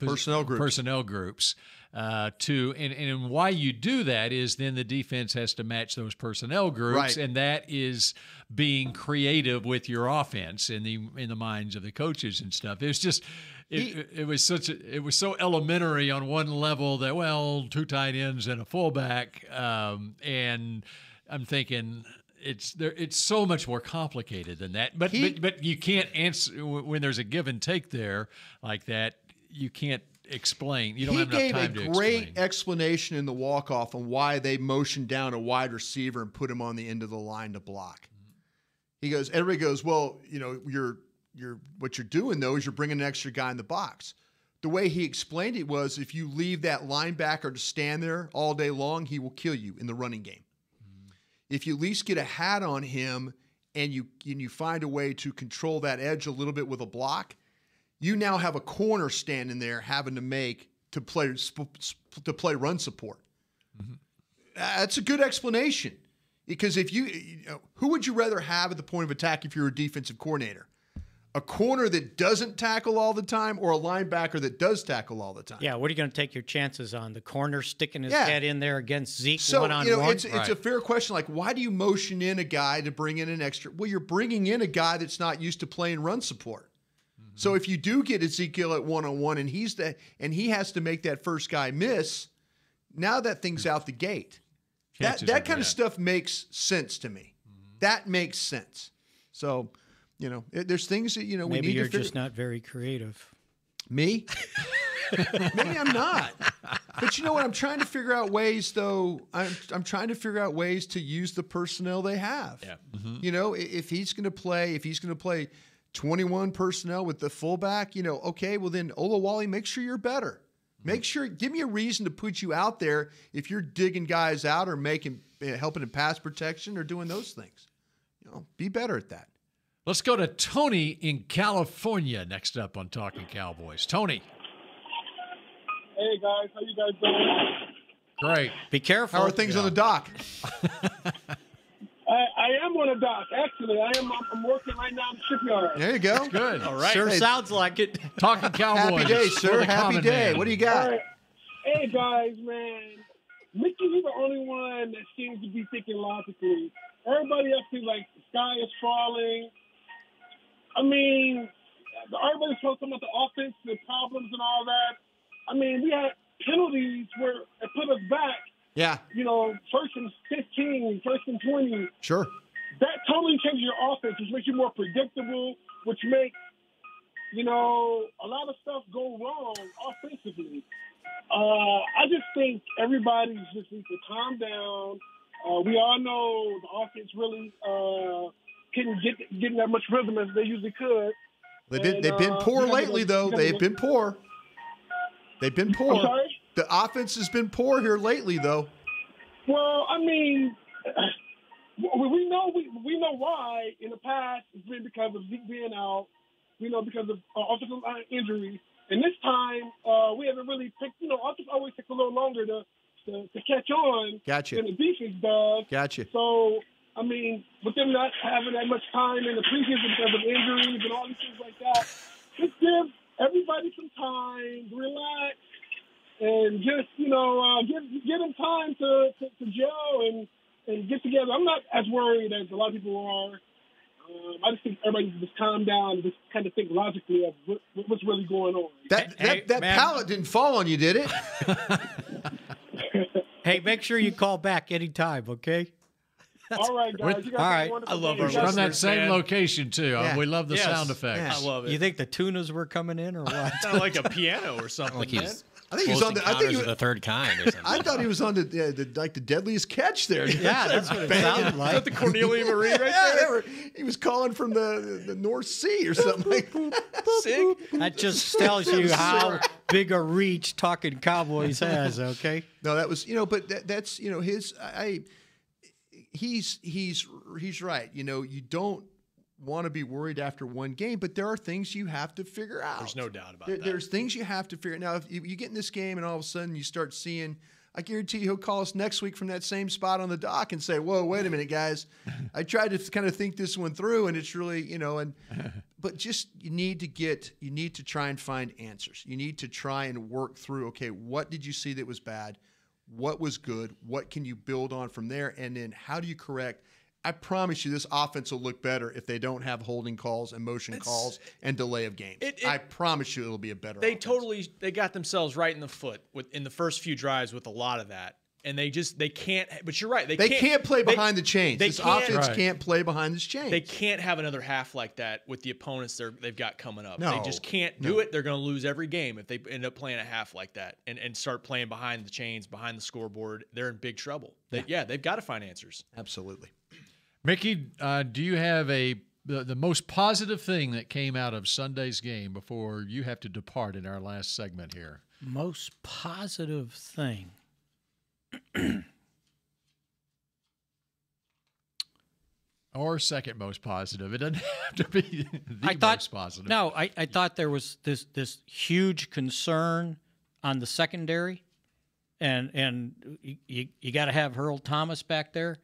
personnel groups. And why you do that is then the defense has to match those personnel groups, right. And that is being creative with your offense in the minds of the coaches and stuff. It was just it was so elementary on one level that 2 tight ends and a fullback, and I'm thinking it's so much more complicated than that. But you can't answer when there's a give and take there like that. You can't explain. You don't have enough time to explain. He gave a great explanation in the walk-off on why they motioned down a wide receiver and put him on the end of the line to block. He goes, everybody goes, well, you're what you're doing though is you're bringing an extra guy in the box. The way he explained it was, if you leave that linebacker to stand there all day long, he will kill you in the running game. If you at least get a hat on him and you find a way to control that edge a little bit with a block, you now have a corner standing there having to play run support. Mm-hmm. That's a good explanation, because if who would you rather have at the point of attack if you're a defensive coordinator? A corner that doesn't tackle all the time, or a linebacker that does tackle all the time? Yeah, what are you going to take your chances on? The corner sticking his head in there against Zeke one-on-one? It's a fair question. Like, why do you motion in a guy to bring in an extra? Well, you're bringing in a guy that's not used to playing run support. Mm-hmm. So if you do get Ezekiel at one-on-one and he has to make that first guy miss, now that thing's out the gate. That kind of stuff makes sense to me. Mm-hmm. That makes sense. So, there's things that, we need to Maybe you're just not very creative. Me? Maybe I'm not. But you know what? I'm trying to figure out ways, though. I'm trying to figure out ways to use the personnel they have. Yeah. You know, if he's going to play 21 personnel with the fullback, you know, okay, well then Olawale, make sure you're better. Give me a reason to put you out there if you're digging guys out or helping in pass protection or doing those things. You know, be better at that. Let's go to Tony in California next up on Talking Cowboys. Tony. Hey, guys. How you guys doing? Great. Be careful. How are things on the dock? I am on a dock. Actually, I'm working right now in the shipyard. There you go. Good. All right. Sure sounds like it. Talking Cowboys. Happy day, sir. Happy day. What do you got? All right. Hey, guys, man. Mickey, you're the only one that seems to be thinking logically. Everybody else seems like the sky is falling. I mean, everybody's talking about the offense, the problems and all that. I mean, we had penalties where it put us back. Yeah. You know, first and 15, first and 20. Sure. That totally changes your offense, which makes you more predictable, which makes, you know, a lot of stuff go wrong offensively. I just think everybody just needs to calm down. We all know the offense really couldn't get that much rhythm as they usually could. They've been poor lately, though. They've been poor. They've been poor. I'm sorry? The offense has been poor here lately, though. Well, I mean, we know why. In the past, it's been because of Zeke being out. We know because of offensive line injuries. And this time, we haven't really picked. You know, offense always takes a little longer to catch on Gotcha. than the defense does. Gotcha. So, I mean, with them not having that much time in the preseason because of injuries and all these things like that, just give everybody some time to relax. And just, you know, give them time to gel and get together. I'm not as worried as a lot of people are. I just think everybody just calm down and just kind of think logically of what's really going on. That pallet didn't fall on you, did it? Hey, make sure you call back anytime, okay? All right, guys. You guys all right. I love our From that same man. location, too. Yeah. We love the Yes. sound effects. Yes. I love it. You think the tunas were coming in or what? Sound like a piano or something, Like man. he's I think he was on the. I think he of was, the third kind or something. I thought he was on the deadliest catch there. Yeah, that's what it sounded Is that like. the Cornelia Marie right Yeah, there? he was calling from the North Sea or something like that. Sick. That just tells you how big a reach Talking Cowboys has, okay? No, that was, you know, but that's, you know, he's right. You know, you don't want to be worried after one game, but there are things you have to figure out. There's no doubt about that. There's things you have to figure out. Now, if you get in this game and all of a sudden you start seeing, I guarantee he'll call us next week from that same spot on the dock and say, whoa, wait a minute, guys. I tried to kind of think this one through, and it's really, you know, but just you need to try and find answers. You need to try and work through, okay, what did you see that was bad? What was good? What can you build on from there? And then how do you correct? I promise you this offense will look better if they don't have holding calls and motion calls and delay of games. I promise you it'll be a better offense. They got themselves right in the foot in the first few drives with a lot of that. And they can't, but you're right. They can't play behind the chains. This offense right. can't play behind this chains. They can't have another half like that with the opponents they've got coming up. No, they just can't do it. They're going to lose every game if they end up playing a half like that and start playing behind the chains, behind the scoreboard. They're in big trouble. They've got to find answers. Absolutely. Mickey, do you have the most positive thing that came out of Sunday's game before you have to depart in our last segment here? Most positive thing. Or second most positive. It doesn't have to be the most positive. No, I thought there was this huge concern on the secondary, and you got to have Earl Thomas back there.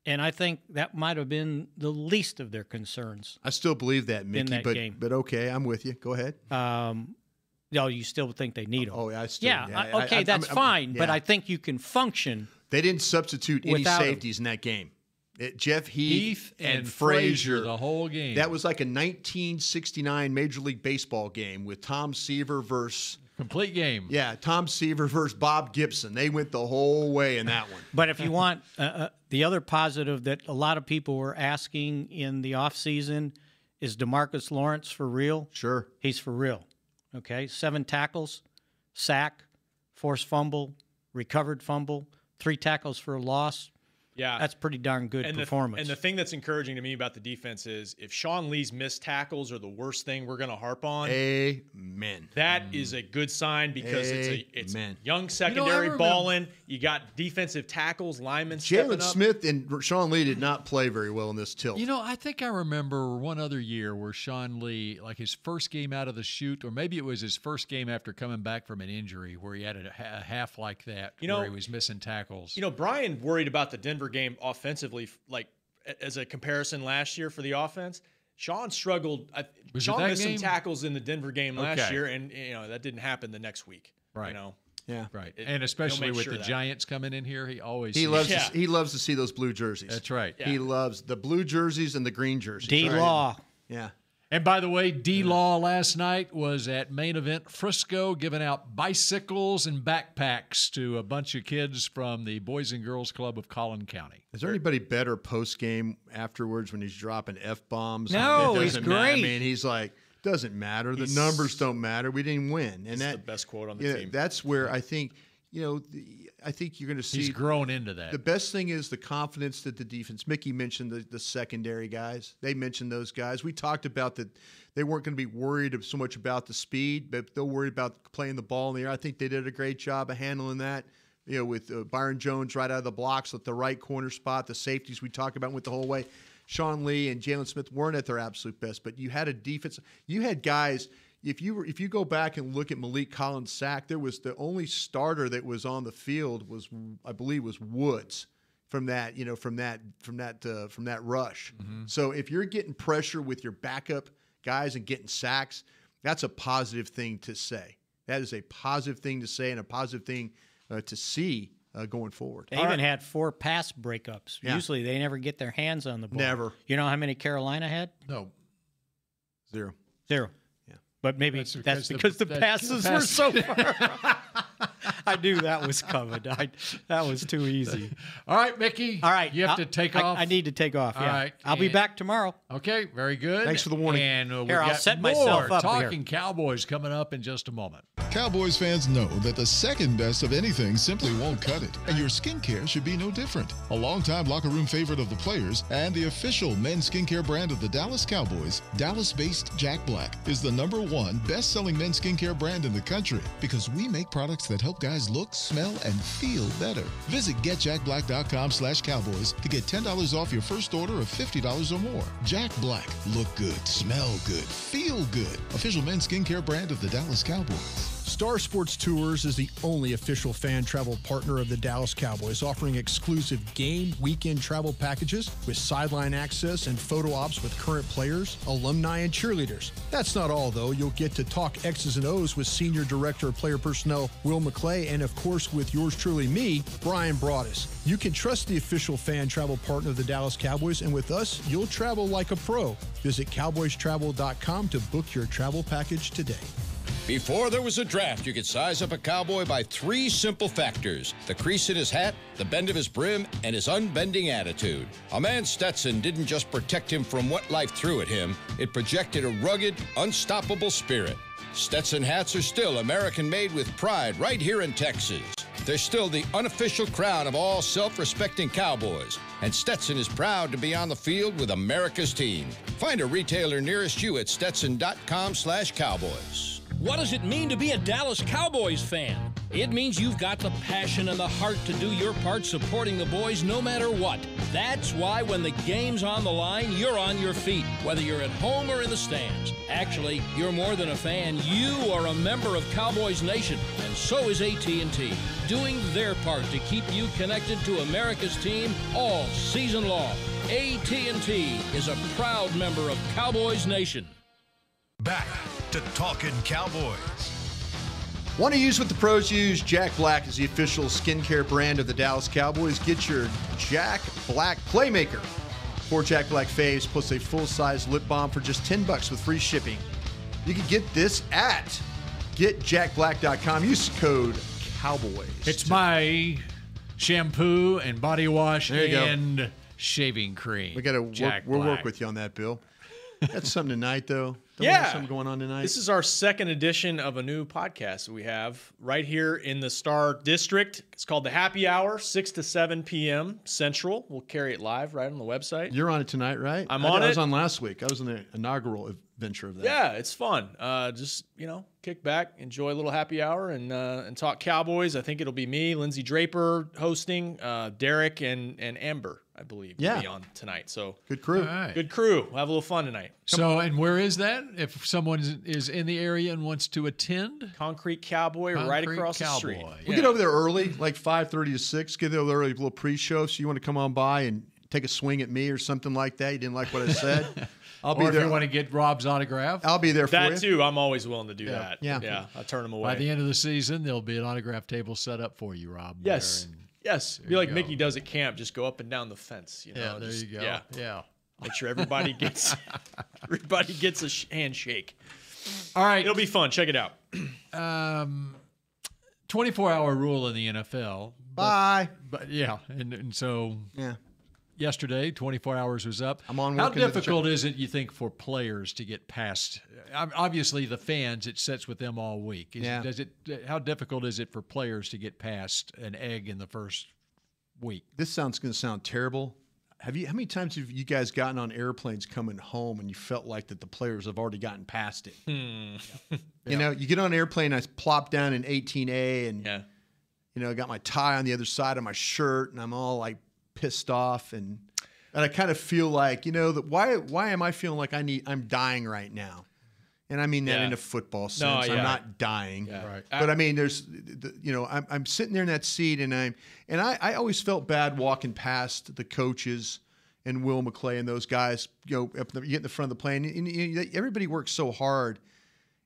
And I think that might have been the least of their concerns. I still believe that, Mickey, in that game. but okay, I'm with you. Go ahead. No, you still think they need them. Oh, I still. Okay, that's fine. But I think you can function. They didn't substitute any without safeties in that game. Jeff Heath and Frazier Frazier the whole game. That was like a 1969 Major League Baseball game with Tom Seaver versus. Complete game. Yeah, Tom Seaver versus Bob Gibson. They went the whole way in that one. But if you want the other positive that a lot of people were asking in the offseason, is DeMarcus Lawrence for real? Sure. He's for real. Okay, 7 tackles. sack, forced fumble, recovered fumble, 3 tackles for a loss. Yeah. That's pretty darn good performance. And the thing that's encouraging to me about the defense is if Sean Lee's missed tackles are the worst thing we're going to harp on. Amen. That is a good sign because it's young secondary balling. You got defensive tackles, linemen stepping up. Jalen Smith and Sean Lee did not play very well in this tilt. I think I remember one other year where Sean Lee, like his first game out of the chute, or maybe it was his first game after coming back from an injury where he had a half like that where he was missing tackles. Brian worried about the Denver game offensively, like as a comparison last year for the offense. Sean struggled. Sean missed some tackles in the Denver game last year, and that didn't happen the next week. Right. Yeah. Right. And especially with the Giants coming in here, he loves to see those blue jerseys. That's right. Yeah. He loves the blue jerseys and the green jerseys. D-Law. Right? Yeah. And by the way, D-Law last night was at Main Event Frisco giving out bicycles and backpacks to a bunch of kids from the Boys and Girls Club of Collin County. Is there anybody better post-game afterwards when he's dropping F-bombs? No, he's great. I mean, he's like, doesn't matter. The numbers don't matter. We didn't win. And that's the best quote on the team. That's where I think, I think you're going to see. He's grown into that. The best thing is the confidence that the defense. Mickey mentioned the secondary guys. They mentioned those guys. We talked about that they weren't going to be worried so much about the speed, but they're worried about playing the ball in the air. I think they did a great job of handling that. With Byron Jones right out of the blocks at the right corner spot, the safeties we talked about went the whole way. Sean Lee and Jalen Smith weren't at their absolute best, but you had a defense. You had guys. If you go back and look at Malik Collins' sack, there was the only starter that was on the field was, I believe, was Woods from that rush. Mm-hmm. So if you're getting pressure with your backup guys and getting sacks, that's a positive thing to say. That is a positive thing to say and a positive thing to see going forward. They even had 4 pass breakups. Yeah. Usually they never get their hands on the ball. Never. You know how many Carolina had? No. 0. But maybe that's because the passes were so far. I knew that was coming. That was too easy. All right, Mickey. All right. You have to take off. I need to take off. All right. I'll be back tomorrow. Okay, very good. Thanks for the warning. And here, I'll set myself up Talking here. Cowboys coming up in just a moment. Cowboys fans know that the second best of anything simply won't cut it, and your skincare should be no different. A longtime locker room favorite of the players and the official men's skincare brand of the Dallas Cowboys, Dallas-based Jack Black is the #1 best-selling men's skincare brand in the country because we make products that help guys look, smell, and feel better. Visit getjackblack.com/cowboys to get $10 off your first order of $50 or more. Jack Black. Look good, smell good, feel good. Official men's skincare brand of the Dallas Cowboys. Star Sports Tours is the only official fan travel partner of the Dallas Cowboys, offering exclusive game weekend travel packages with sideline access and photo ops with current players, alumni, and cheerleaders. That's not all, though. You'll get to talk X's and O's with Senior Director of Player Personnel Will McClay, and of course with yours truly, me, Brian Broaddus. You can trust the official fan travel partner of the Dallas Cowboys, and with us, you'll travel like a pro. Visit cowboystravel.com to book your travel package today. Before there was a draft, you could size up a cowboy by 3 simple factors: the crease in his hat, the bend of his brim, and his unbending attitude. A man Stetson didn't just protect him from what life threw at him, it projected a rugged, unstoppable spirit. Stetson hats are still American-made with pride right here in Texas. They're still the unofficial crown of all self-respecting cowboys, and Stetson is proud to be on the field with America's team. Find a retailer nearest you at stetson.com/cowboys. What does it mean to be a Dallas Cowboys fan? It means you've got the passion and the heart to do your part supporting the boys no matter what. That's why when the game's on the line, you're on your feet, whether you're at home or in the stands. Actually, you're more than a fan. You are a member of Cowboys Nation, and so is AT&T, doing their part to keep you connected to America's team all season long. AT&T is a proud member of Cowboys Nation. Back to Talkin' Cowboys. Want to use what the pros use? Jack Black is the official skincare brand of the Dallas Cowboys. Get your Jack Black Playmaker. 4 Jack Black faves plus a full-size lip balm for just $10 with free shipping. You can get this at getjackblack.com. Use code Cowboys. It's my shampoo and body wash and shaving cream. We got to we'll work with you on that, Bill. That's something tonight, though. Don't we have something going on tonight. This is our second edition of a new podcast we have right here in the Star District. It's called The Happy Hour, 6 to 7 p.m. Central. We'll carry it live right on the website. You're on it tonight, right? I'm on it. I was on last week. I was in the inaugural venture of that. Yeah, it's fun. Just, kick back, enjoy a little happy hour, and talk Cowboys. I think it'll be me, Lindsey Draper hosting, Derek and Amber, I believe, will be on tonight. So good crew. All right. Good crew. We'll have a little fun tonight. So, and where is that? If someone is in the area and wants to attend? Concrete Cowboy, right across the street. We get over there early, like 5:30 to 6. Get there early, a little pre-show. So you want to come on by and take a swing at me or something like that. You didn't like what I said. I'll be or there. if you want to get Rob's autograph. I'll be there for you. That too. I'm always willing to do that. Yeah. I turn them away. By the end of the season, there'll be an autograph table set up for you, Rob. Yes. Yes. Be like Mickey does at camp. Just go up and down the fence. Yeah, there you go. Yeah. Make sure everybody gets a handshake. All right. It'll be fun. Check it out. 24-hour rule in the NFL. Bye. But yeah, and so yeah. Yesterday, 24 hours was up. I'm on. How difficult is it, you think, for players to get past? Obviously, the fans, it sits with them all week. How difficult is it for players to get past an egg in the first week? This going to sound terrible. How many times have you guys gotten on airplanes coming home and you felt like that the players have already gotten past it? You know, you get on an airplane, I plop down in 18A, and I got my tie on the other side of my shirt, and I'm all like pissed off, and I kind of feel like, that why am I feeling like I'm dying right now? And I mean that in a football sense. I'm not dying, right? But I mean, there's, I'm sitting there in that seat, and I always felt bad walking past the coaches and Will McClay and those guys. You get in the front of the plane, and everybody works so hard,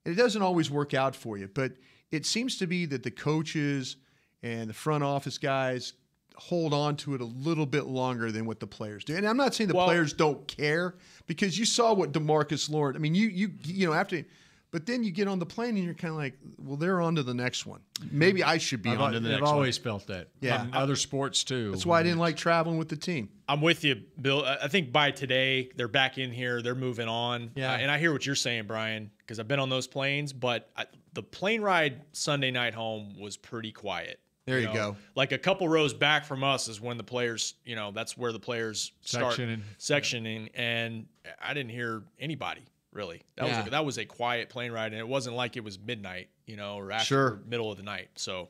and it doesn't always work out for you. But it seems to be that the coaches and the front office guys hold on to it a little bit longer than what the players do. And I'm not saying the players don't care, because you saw what DeMarcus Lawrence, I mean, you after, but then you get on the plane and you're kind of like, well, they're on to the next one. Maybe I should be on to the next one. I've always felt that. Yeah. Other sports too. That's why I didn't like traveling with the team. I'm with you, Bill. I think by today, they're back in here. They're moving on. Yeah. And I hear what you're saying, Brian, because I've been on those planes, but the plane ride Sunday night home was pretty quiet. There you go. Like a couple rows back from us is when the players, that's where the players start sectioning, and I didn't hear anybody really. That was a quiet plane ride, and it wasn't like it was midnight, or after middle of the night. So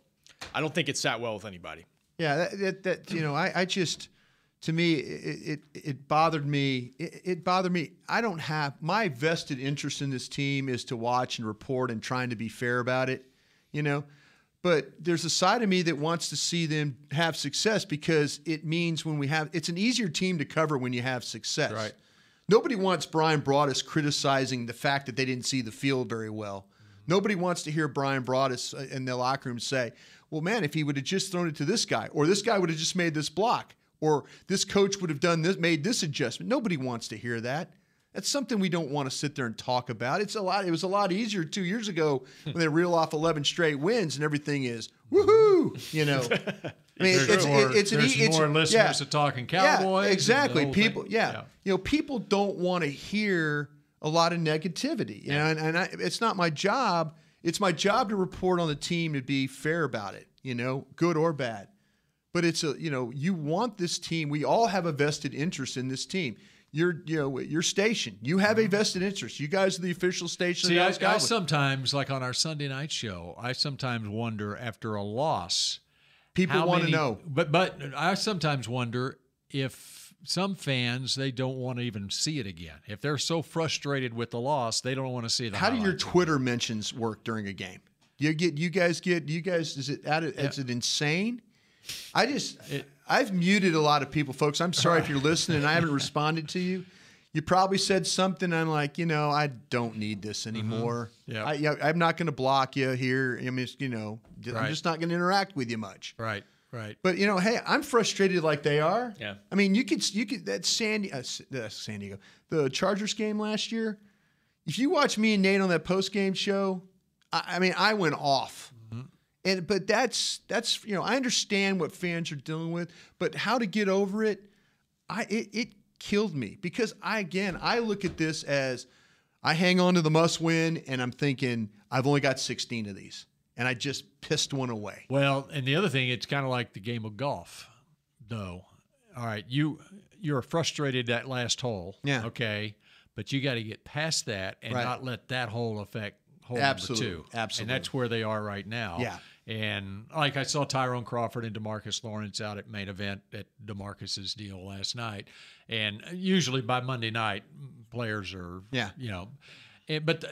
I don't think it sat well with anybody. Yeah, I just, to me, it bothered me. It bothered me. I don't have, my vested interest in this team is to watch and report and trying to be fair about it, But there's a side of me that wants to see them have success, because it means it's an easier team to cover when you have success. Right. Nobody wants Brian Broaddus criticizing the fact that they didn't see the field very well. Nobody wants to hear Brian Broaddus in the locker room say, well, man, if he would have just thrown it to this guy, or this guy would have just made this block, or this coach would have done this, made this adjustment. Nobody wants to hear that. That's something we don't want to sit there and talk about. It was a lot easier 2 years ago when they reel off 11 straight wins and everything is woohoo. I mean, there's more listeners to Talkin Cowboys. Yeah, exactly. People, people don't want to hear a lot of negativity. And it's not my job. It's my job to report on the team, to be fair about it. Good or bad. But it's you want this team. We all have a vested interest in this team. Your station. You have a vested interest. You guys are the official station. See, I sometimes, like on our Sunday night show, I sometimes wonder, after a loss, people want to know. But I sometimes wonder if some fans, they don't want to even see it again. If they're so frustrated with the loss, they don't want to see the How do your highlights. Twitter mentions work during a game? You guys is it insane? I've muted a lot of people, folks. I'm sorry if you're listening and I haven't responded to you. You probably said something. I'm like, I don't need this anymore. I'm not going to block you here. I'm just, I'm just not going to interact with you much. Right. But hey, I'm frustrated like they are. Yeah. I mean, you could that San Diego, the Chargers game last year. If you watch me and Nate on that post game show, I went off. But that's I understand what fans are dealing with, but how to get over it, killed me because I look at this as I hang on to the must win, and I'm thinking I've only got 16 of these, and I just pissed one away. Well, and the other thing, it's kind of like the game of golf, though. All right, you're frustrated that last hole. Yeah. Okay, but you got to get past that and not let that hole affect hole Absolutely. number 2. Absolutely. And that's where they are right now. Yeah. And like I saw Tyrone Crawford and DeMarcus Lawrence out at main event at DeMarcus's deal last night. And usually by Monday night, players are, but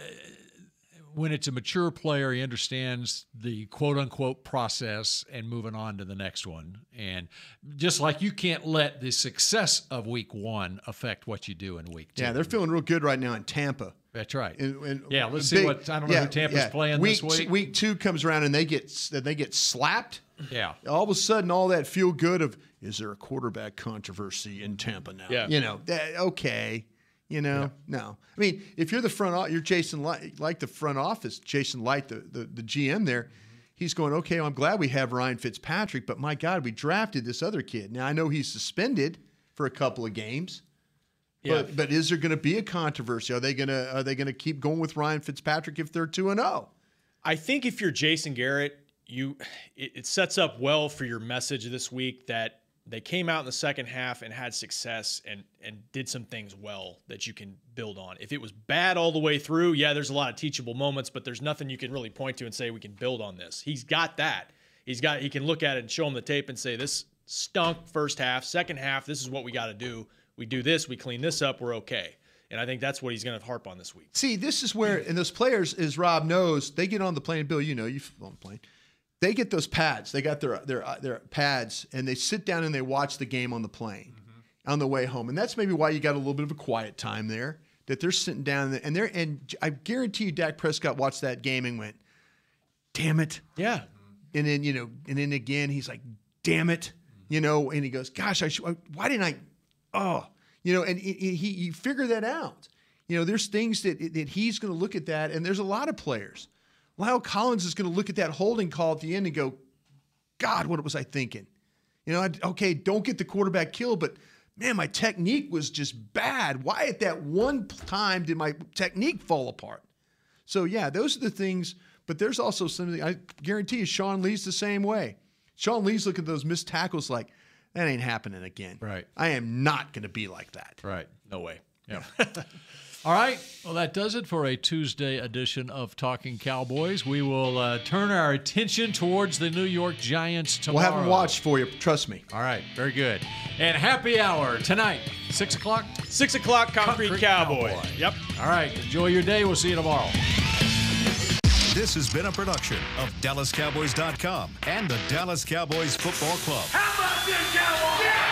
when it's a mature player, he understands the quote-unquote process and moving on to the next one. And just like you can't let the success of week 1 affect what you do in week 2. Yeah, they're feeling real good right now in Tampa. That's right. And let's see what I don't know who Tampa's playing this week. Week 2 comes around and they get slapped. Yeah. All of a sudden, all that feel good of, is there a quarterback controversy in Tampa now? Yeah. Okay. No. I mean, if you're the you're Jason Light, like the front office, Jason Light, the GM there, he's going, okay, well, I'm glad we have Ryan Fitzpatrick, but my God, we drafted this other kid. Now, I know he's suspended for a couple of games. Yeah. But is there going to be a controversy? Are they going to keep going with Ryan Fitzpatrick if they're 2-0? I think if you're Jason Garrett, it sets up well for your message this week that they came out in the second half and had success and did some things well that you can build on. If it was bad all the way through, there's a lot of teachable moments, but there's nothing you can really point to and say we can build on this. He's got that. He can look at it and show him the tape and say this stunk first half, second half, this is what we got to do. We do this, we clean this up, we're okay. And I think that's what he's going to harp on this week. See, this is where, and those players, as Rob knows, they get on the plane. Bill, you've on the plane. They get those pads. They got their pads, and they sit down and they watch the game on the plane on the way home. And that's maybe why you got a little bit of a quiet time there, that they're sitting down and I guarantee you Dak Prescott watched that game and went, damn it. Yeah. And then again, he's like, damn it. And he goes, gosh, why didn't I? And you figure that out. There's things that he's going to look at that, and there's a lot of players. Lyle Collins is going to look at that holding call at the end and go, God, what was I thinking? Don't get the quarterback killed, but man, my technique was just bad. Why at that one time did my technique fall apart? So yeah, those are the things, but there's also something, I guarantee you Sean Lee's the same way. Sean Lee's looking at those missed tackles like, that ain't happening again. Right. I am not going to be like that. Right. No way. Yeah. All right. Well, that does it for a Tuesday edition of Talking Cowboys. We will turn our attention towards the New York Giants tomorrow. We'll have them watched for you. Trust me. All right. Very good. And happy hour tonight, 6 o'clock? 6 o'clock, Concrete Cowboy. Yep. All right. Enjoy your day. We'll see you tomorrow. This has been a production of DallasCowboys.com and the Dallas Cowboys Football Club. How about this, Cowboys? Yeah!